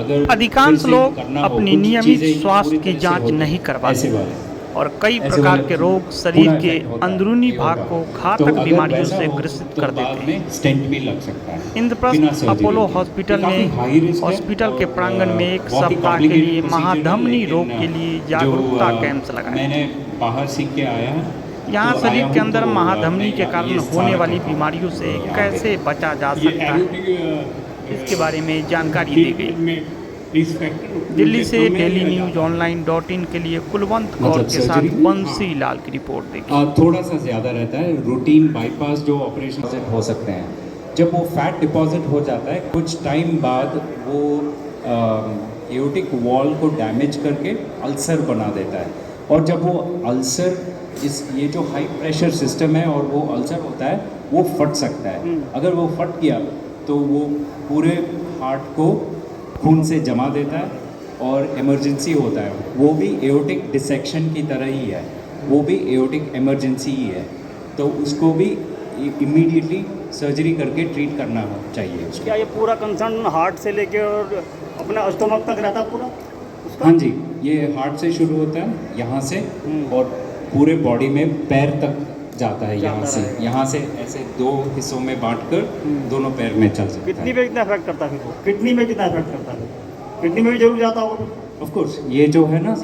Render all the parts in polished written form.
अगर अधिकांश लोग करना हो अपनी कुछ नियमित चीज़ें स्वास्थ्य पूरी की तरह से जांच होती नहीं हैं, करवाते ऐसे वाले और कई ऐसे प्रकार वाले के रोग शरीर पूरा के इफेक्ट होता है अंदरूनी भाग एओर्टा को तो घातक अगर बीमारियों वैसा से हो ग्रसित तो कर बाद देते में हैं। स्टेंट भी लग सकता है बिना इंद्रप्रस्थ सर्जरी अपोलो के। ये हॉस्पिटल ने काफ़ी हाई रिस्क है हॉस्पिटल और के प्रांगण में एक बहुत ही सप्ताह के कॉम्प्लिकेटेड लिए प्रोसीजर है, महाधमनी लेकिन रोग के लिए जो जागरूकता कैंप्स लगाए। मैंने बाहर सीख के आया यहाँ तो शरीर आया के हूँ तो अंदर मैं महाधमनी के कारण ये होने सारा वाली करता बीमारियों हूँ से यहाँ पे। कैसे बचा जा ये सकता है, इसके बारे में जानकारी दी गई। में रिस्क फैक्टर दिल्ली से कम है डेली या न्यूज ज़्यादा? ऑनलाइन.in के लिए कुलवंत कौर मतलब के सर्जरी साथ में बंसी लाल की रिपोर्ट देखिए। थोड़ा सा ज़्यादा रहता है। रूटीन बाईपास जो ऑपरेशन हो सकते हैं, जब वो फैट डिपॉजिट हो जाता है कुछ टाइम बाद वो एओर्टिक वॉल को डैमेज करके अल्सर बना देता है। और जब वो अल्सर ये जो हाई प्रेशर सिस्टम है और वो अल्सर होता है वो फट सकता है। अगर वो फट गया तो वो पूरे हार्ट को खून से जमा देता है और इमरजेंसी होता है। वो भी एओर्टिक डिसेक्शन की तरह ही है, वो भी एओर्टिक इमरजेंसी ही है। तो उसको भी इमीडिएटली सर्जरी करके ट्रीट करना चाहिए उसको। क्या ये पूरा कंसर्न हार्ट से लेके और अपना स्टमक तक रहता पूरा उसका? हाँ जी, ये हार्ट से शुरू होता है यहाँ से और पूरे बॉडी में पैर तक जाता है। यहाँ से ऐसे दो हिस्सों में बांटकर दोनों पैर में चल सकता किडनी है। पे कितना इफेक्ट करता है फिर वो? किडनी में कितना इफेक्ट करता है? किडनी में भी जरूर जाता होगा। ऑफ कोर्स ये जो है ना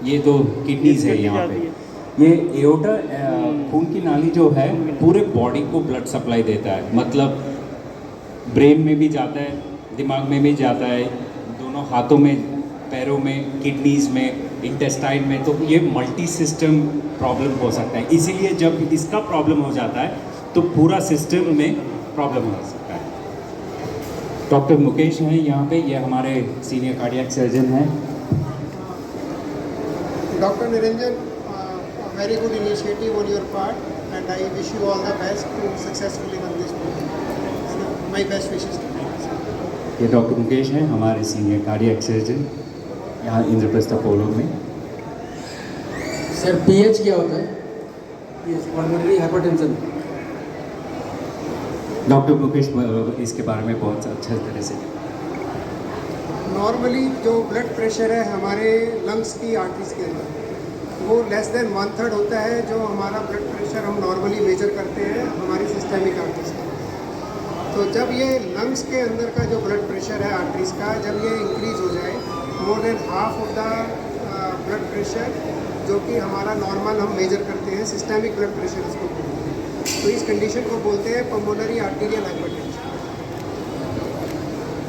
ये दो किडनीज है किडनी यहाँ जाती पे। ये एओर्टा खून की नाली जो है पूरे बॉडी को ब्लड सप्लाई देता है। मतलब ब्रेन में भी जाता है, दिमाग में भी जाता है, दोनों हाथों में, पैरों में, किडनीज में, इंटेस्टाइन में। तो ये मल्टी सिस्टम प्रॉब्लम हो सकता है। इसीलिए जब इसका प्रॉब्लम हो जाता है तो पूरा सिस्टम में प्रॉब्लम हो सकता है। डॉक्टर मुकेश हैं यहाँ पे, ये हमारे सीनियर कार्डियक सर्जन हैं। Dr. Niranjan, a very good initiative on your part, and I wish you all the best to successfully run this program. And my best wishes to you. ये doctor Mukesh हैं हमारे senior cardiac surgeon यहाँ Indraprastha Apollo में। Sir pH क्या होता है? PH pulmonary hypertension. Doctor Mukesh इसके बारे में बहुत अच्छे तरह से। नॉर्मली जो ब्लड प्रेशर है हमारे लंग्स की आर्टरीज के अंदर वो लेस देन 1/3 होता है जो हमारा ब्लड प्रेशर हम नॉर्मली मेजर करते हैं हमारी सिस्टेमिक आर्टरीज का। तो जब ये लंग्स के अंदर का जो ब्लड प्रेशर है आर्टरीज का, जब ये इंक्रीज हो जाए more than half of the blood pressure जो कि हमारा नॉर्मल हम मेजर करते हैं, सिस्टेमिक ब्लड प्रेशर इसको बोलते हैं। तो इस कंडीशन को बोलते हैं पल्मोनरी आर्टीरियल हाइपरटेंशन।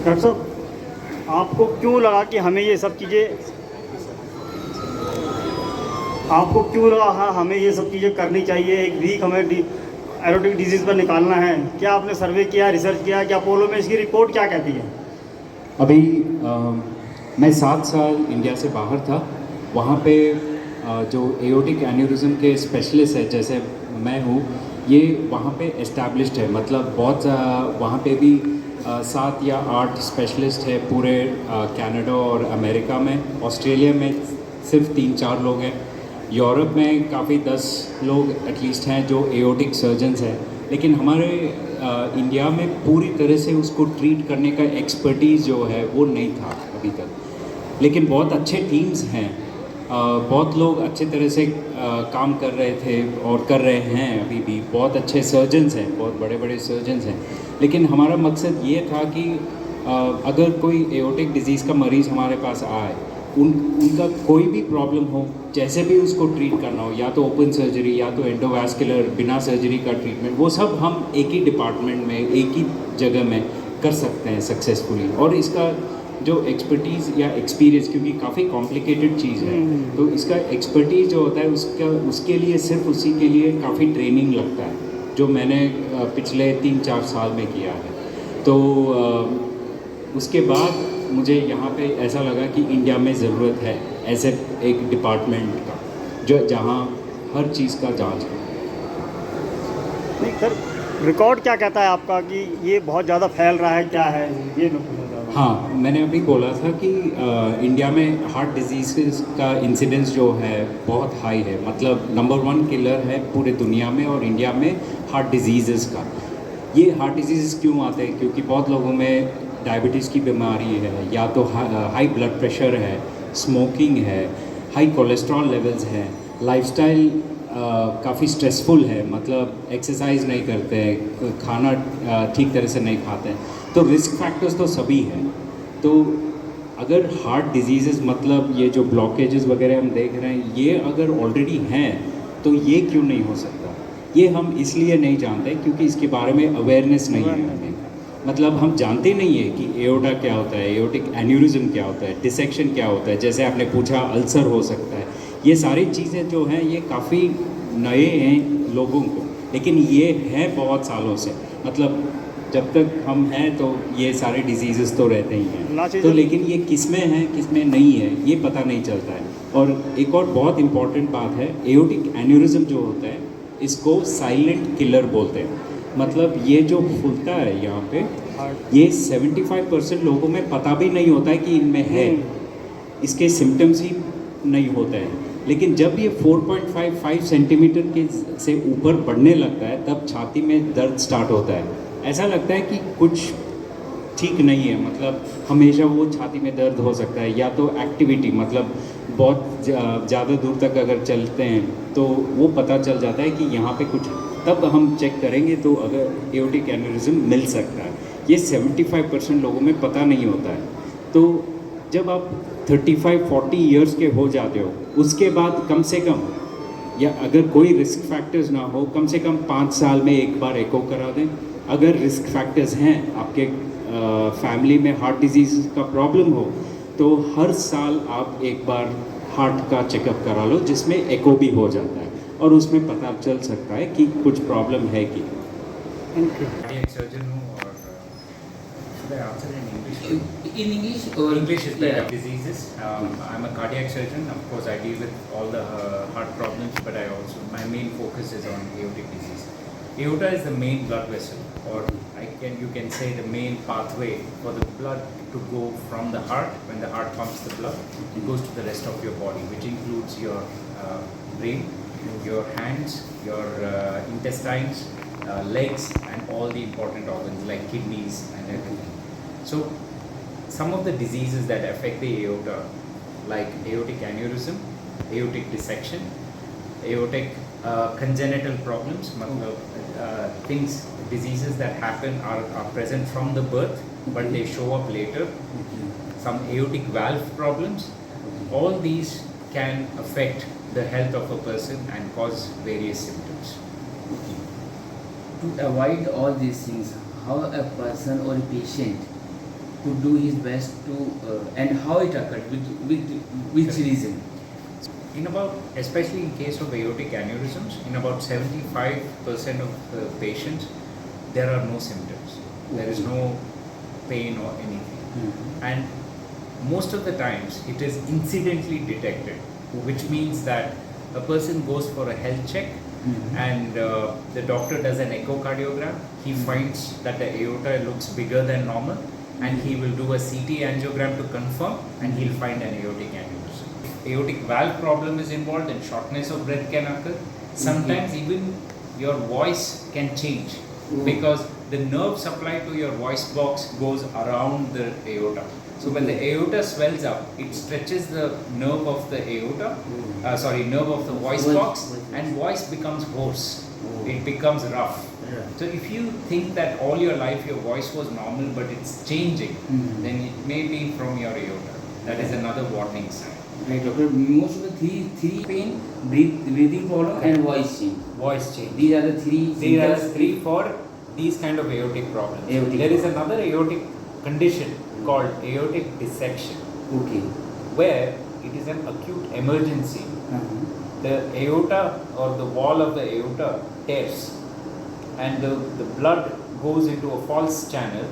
डॉक्टर साहब, आपको क्यों लगा कि हमें ये सब चीज़ें हमें ये सब चीज़ें करनी चाहिए? एक वीक हमें एरोटिक डिजीज़ पर निकालना है। क्या आपने सर्वे किया, रिसर्च किया? क्या अपोलो में इसकी रिपोर्ट क्या कहती है? अभी मैं 7 साल इंडिया से बाहर था। वहाँ पे जो एओर्टिक एन्यूरिज्म के स्पेशलिस्ट है जैसे मैं हूँ, ये वहाँ पे एस्टैब्लिश्ड है। मतलब बहुत वहाँ पे भी 7 या 8 स्पेशलिस्ट है पूरे कनाडा और अमेरिका में। ऑस्ट्रेलिया में सिर्फ 3-4 लोग हैं। यूरोप में काफ़ी 10 लोग एटलीस्ट हैं जो एओर्टिक सर्जन्स हैं। लेकिन हमारे इंडिया में पूरी तरह से उसको ट्रीट करने का एक्सपर्टीज़ जो है वो नहीं था अभी तक। लेकिन बहुत अच्छे टीम्स हैं, बहुत लोग अच्छे तरह से काम कर रहे थे और कर रहे हैं अभी भी। बहुत अच्छे सर्जन्स हैं, बहुत बड़े बड़े सर्जन्स हैं। लेकिन हमारा मकसद ये था कि अगर कोई एओर्टिक डिजीज़ का मरीज़ हमारे पास आए, उनका कोई भी प्रॉब्लम हो, जैसे भी उसको ट्रीट करना हो, या तो ओपन सर्जरी या तो एंडोवास्कुलर बिना सर्जरी का ट्रीटमेंट, वो सब हम एक ही डिपार्टमेंट में, एक ही जगह में कर सकते हैं सक्सेसफुली। और इसका जो एक्सपर्टीज़ या एक्सपीरियंस, क्योंकि काफ़ी कॉम्प्लिकेटेड चीज़ है, तो इसका एक्सपर्टीज़ जो होता है उसके लिए सिर्फ उसी के लिए काफ़ी ट्रेनिंग लगता है, जो मैंने पिछले 3-4 साल में किया है। तो उसके बाद मुझे यहाँ पे ऐसा लगा कि इंडिया में ज़रूरत है ऐसे एक डिपार्टमेंट का जहाँ हर चीज़ का जांच हो। नहीं सर, रिकॉर्ड क्या कहता है आपका कि ये बहुत ज़्यादा फैल रहा है, क्या है ये? हाँ, मैंने अभी बोला था कि इंडिया में हार्ट डिजीज़ का इंसिडेंस जो है बहुत हाई है। मतलब नंबर 1 किलर है पूरे दुनिया में, और इंडिया में हार्ट डिजीज़ का। ये हार्ट डिजीज़ क्यों आते हैं? क्योंकि बहुत लोगों में डायबिटीज़ की बीमारी है, या तो हाई ब्लड प्रेशर है, स्मोकिंग है, हाई कोलेस्ट्रॉल लेवल्स हैं, लाइफस्टाइल काफ़ी स्ट्रेसफुल है, मतलब एक्सरसाइज नहीं करते हैं, खाना ठीक तरह से नहीं खाते हैं, तो रिस्क फैक्टर्स तो सभी हैं। तो अगर हार्ट डिजीज़ मतलब ये जो ब्लॉकेजेस वगैरह हम देख रहे हैं, ये अगर ऑलरेडी हैं तो ये क्यों नहीं हो सकता? ये हम इसलिए नहीं जानते क्योंकि इसके बारे में अवेयरनेस नहीं है हमें। मतलब हम जानते नहीं है कि एओर्टा क्या होता है, एओर्टिक एन्यूरिज्म क्या होता है, डिसेक्शन क्या होता है, जैसे आपने पूछा अल्सर हो सकता है। ये सारी चीज़ें जो हैं ये काफ़ी नए हैं लोगों को, लेकिन ये है बहुत सालों से, मतलब जब तक हम हैं तो ये सारे डिजीज़ेस तो रहते ही हैं, तो लेकिन ये किस में है किस में नहीं है ये पता नहीं चलता है। और एक और बहुत इम्पॉर्टेंट बात है, एओर्टिक एन्यूरिज्म जो होता है इसको साइलेंट किलर बोलते हैं। मतलब ये जो फूलता है यहाँ पे, ये 75% लोगों में पता भी नहीं होता है कि इनमें है, इसके सिम्टम्स ही नहीं होते हैं। लेकिन जब ये 4.55 सेंटीमीटर के से ऊपर बढ़ने लगता है तब छाती में दर्द स्टार्ट होता है। ऐसा लगता है कि कुछ ठीक नहीं है, मतलब हमेशा वो छाती में दर्द हो सकता है, या तो एक्टिविटी मतलब बहुत ज़्यादा दूर तक अगर चलते हैं तो वो पता चल जाता है कि यहाँ पे कुछ, तब हम चेक करेंगे तो अगर एओर्टिक एन्यूरिज्म मिल सकता है। ये 75% लोगों में पता नहीं होता है। तो जब आप 35-40 ईयर्स के हो जाते हो उसके बाद कम से कम, या अगर कोई रिस्क फैक्टर्स ना हो, कम से कम 5 साल में एक बार एको करा दें। अगर रिस्क फैक्टर्स हैं, आपके फैमिली में हार्ट डिजीज़ का प्रॉब्लम हो, तो हर साल आप एक बार हार्ट का चेकअप करा लो जिसमें एको भी हो जाता है और उसमें पता चल सकता है कि कुछ प्रॉब्लम है कि। Cardiac surgeon or should I answer in English? In English or English is better. Yeah. Diseases. I'm a cardiac surgeon. Of course, I deal with all the heart problems, but my main focus is on aortic disease. Aorta is the main blood vessel, or you can say the main pathway for the blood to go from the heart. When the heart pumps the blood, it goes to the rest of your body, which includes your brain, your hands, your intestines, legs, and all the important organs like kidneys and everything. So, some of the diseases that affect the aorta, like aortic aneurysm, aortic dissection, aortic congenital problems, diseases that happen are present from the birth, but they show up later. Some aortic valve problems, all these can affect the health of a person and cause various symptoms. To avoid all these things, how a person or a patient could do his best to, and how it occurred, with which reason? Especially in case of aortic aneurysms, in about 75% of the patients, there are no symptoms. There is no pain or anything. And most of the times, it is incidentally detected, which means that a person goes for a health check, and the doctor does an echocardiogram. He finds that the aorta looks bigger than normal, and he will do a CT angiogram to confirm, and he'll find an aortic aneurysm. Aortic valve problem is involved, and shortness of breath can occur. Sometimes even your voice can change because the nerve supply to your voice box goes around the aorta. So when the aorta swells up, it stretches the nerve of the aorta, nerve of the voice box, and voice becomes hoarse. It becomes rough. So if you think that all your life your voice was normal but it's changing, then it may be from your aorta. That is another warning sign. Right, doctor. Most of the three pain, breathing problem, and voice change. Voice change. These are the three. These are symptoms. three for these kind of aortic problems. Aortic There is problem. another aortic condition called aortic dissection, Okay. where it is an acute emergency. The aorta or the wall of the aorta tears, and the blood goes into a false channel,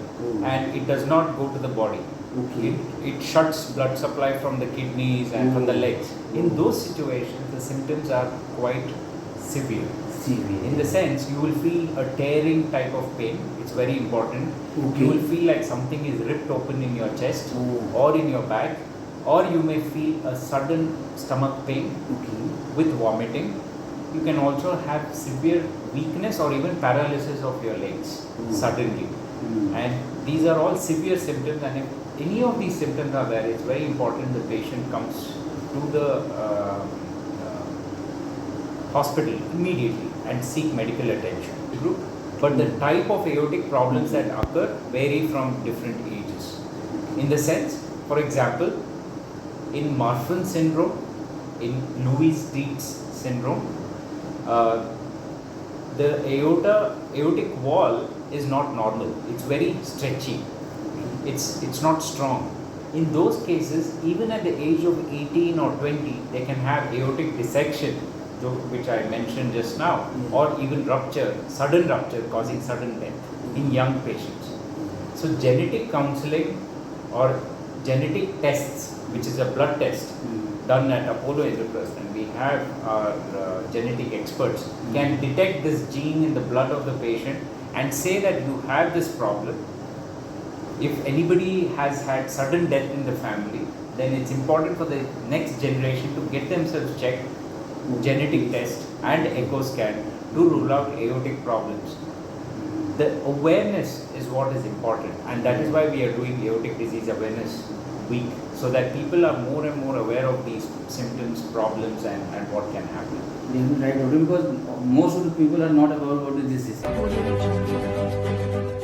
and it does not go to the body. Okay. It shuts blood supply from the kidneys and from the legs. In those situations, the symptoms are quite severe. In the sense, you will feel a tearing type of pain. It's very important. Okay. You will feel like something is ripped open in your chest or in your back, or you may feel a sudden stomach pain with vomiting. You can also have severe weakness or even paralysis of your legs suddenly. And these are all severe symptoms, and if any of these symptoms are there, it's very important the patient comes to the hospital immediately and seek medical attention. But the type of aortic problems that occur vary from different ages. In the sense, for example, in Marfan syndrome, in Lewis-Dietz syndrome, the aortic wall is not normal. It's very stretchy. It's not strong. In those cases, even at the age of 18 or 20, they can have aortic dissection, which I mentioned just now, or even rupture, sudden rupture causing sudden death in young patients. So genetic counseling or genetic tests, which is a blood test done at Apollo Indraprastha, and we have our genetic experts, can detect this gene in the blood of the patient and say that you have this problem. If anybody has had sudden death in the family, then it's important for the next generation to get themselves checked, genetic test and echo scan to rule out aortic problems. The awareness is what is important, and that is why we are doing Aortic Disease Awareness Week, so that people are more and more aware of these symptoms, problems, and what can happen. Right, because most of the people are not aware about this disease. Audio Jungle.